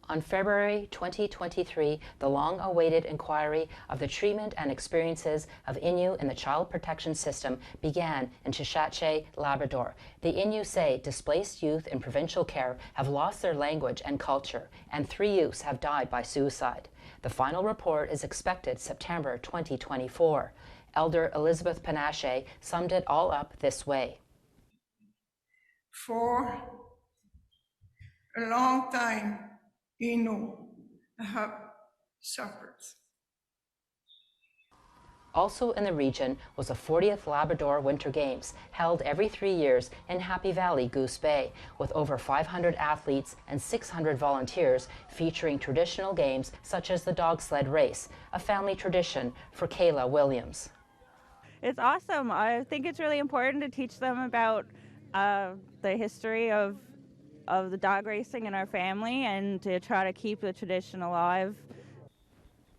On February 2023, the long-awaited inquiry of the treatment and experiences of Innu in the child protection system began in Shashatche, Labrador. The Innu say displaced youth in provincial care have lost their language and culture, and 3 youths have died by suicide. The final report is expected September 2024. Elder Elizabeth Panache summed it all up this way. For a long time, Innu have suffered. Also in the region was the 40th Labrador Winter Games, held every 3 years in Happy Valley, Goose Bay, with over 500 athletes and 600 volunteers, featuring traditional games such as the dog sled race, a family tradition for Kayla Williams. It's awesome. I think it's really important to teach them about the history of the dog racing in our family and to try to keep the tradition alive.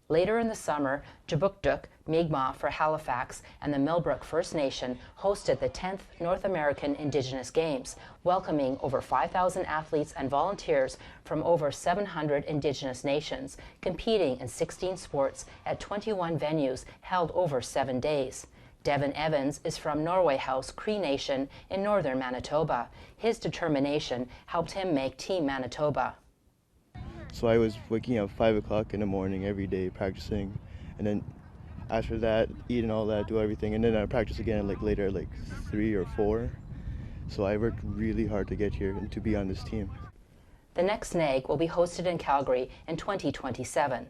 Later in the summer, Jabukduk, Mi'kmaq for Halifax, and the Millbrook First Nation hosted the 10th North American Indigenous Games, welcoming over 5,000 athletes and volunteers from over 700 Indigenous nations, competing in 16 sports at 21 venues held over 7 days. Devin Evans is from Norway House Cree Nation in northern Manitoba. His determination helped him make Team Manitoba. So I was waking up 5 o'clock in the morning every day practicing, and then after that, eat and all that, do everything, and then I practice again later at 3 or 4. So I worked really hard to get here and to be on this team. The next NAG will be hosted in Calgary in 2027.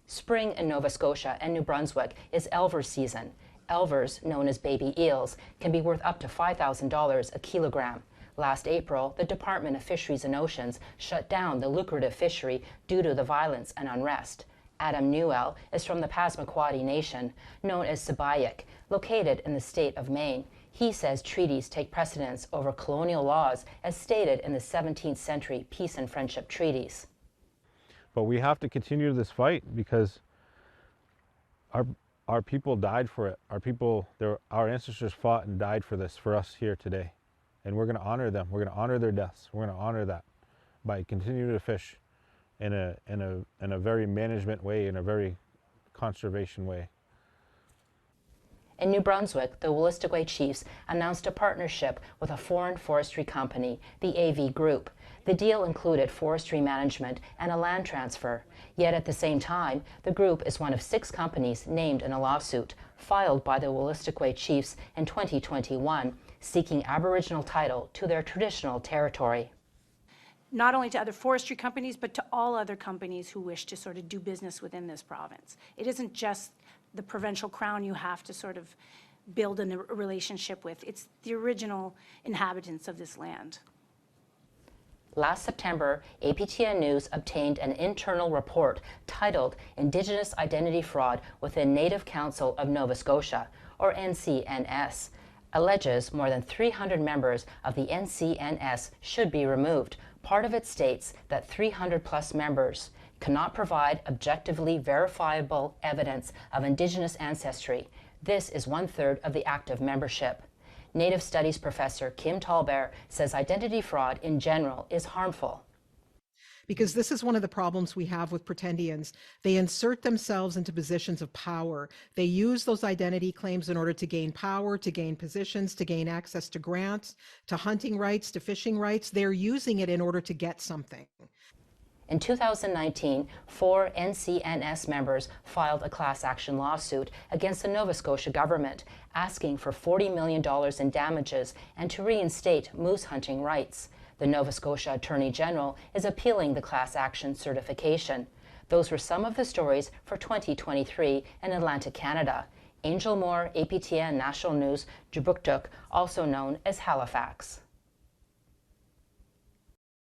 Spring in Nova Scotia and New Brunswick is elver season. Elvers, known as baby eels, can be worth up to $5,000 a kilogram. Last April, the Department of Fisheries and Oceans shut down the lucrative fishery due to the violence and unrest. Adam Newell is from the Passamaquoddy Nation, known as Sabayak, located in the state of Maine. He says treaties take precedence over colonial laws as stated in the 17th century peace and friendship treaties. But we have to continue this fight because our people died for it. Our ancestors fought and died for this, for us here today. And we're going to honor them. We're going to honor their deaths. We're going to honor that by continuing to fish in a very management way, in a very conservation way. In New Brunswick, the Wolastoqey Chiefs announced a partnership with a foreign forestry company, the AV Group. The deal included forestry management and a land transfer. Yet at the same time, the group is one of 6 companies named in a lawsuit filed by the Wolastoqey Chiefs in 2021, seeking Aboriginal title to their traditional territory. Not only to other forestry companies, but to all other companies who wish to sort of do business within this province. It isn't just the provincial crown you have to sort of build a relationship with. It's the original inhabitants of this land. Last September, APTN News obtained an internal report titled Indigenous Identity Fraud within Native Council of Nova Scotia, or NCNS. Alleges more than 300 members of the NCNS should be removed. Part of it states that 300+ members cannot provide objectively verifiable evidence of Indigenous ancestry. This is 1/3 of the active membership. Native Studies professor Kim Tallbear says identity fraud in general is harmful. Because this is one of the problems we have with pretendians. They insert themselves into positions of power. They use those identity claims in order to gain power, to gain positions, to gain access to grants, to hunting rights, to fishing rights. They're using it in order to get something. In 2019, 4 NCNS members filed a class action lawsuit against the Nova Scotia government, asking for $40 million in damages and to reinstate moose hunting rights. The Nova Scotia Attorney General is appealing the class action certification. Those were some of the stories for 2023 in Atlantic Canada. Angel Moore, APTN National News, Jabukduk, also known as Halifax.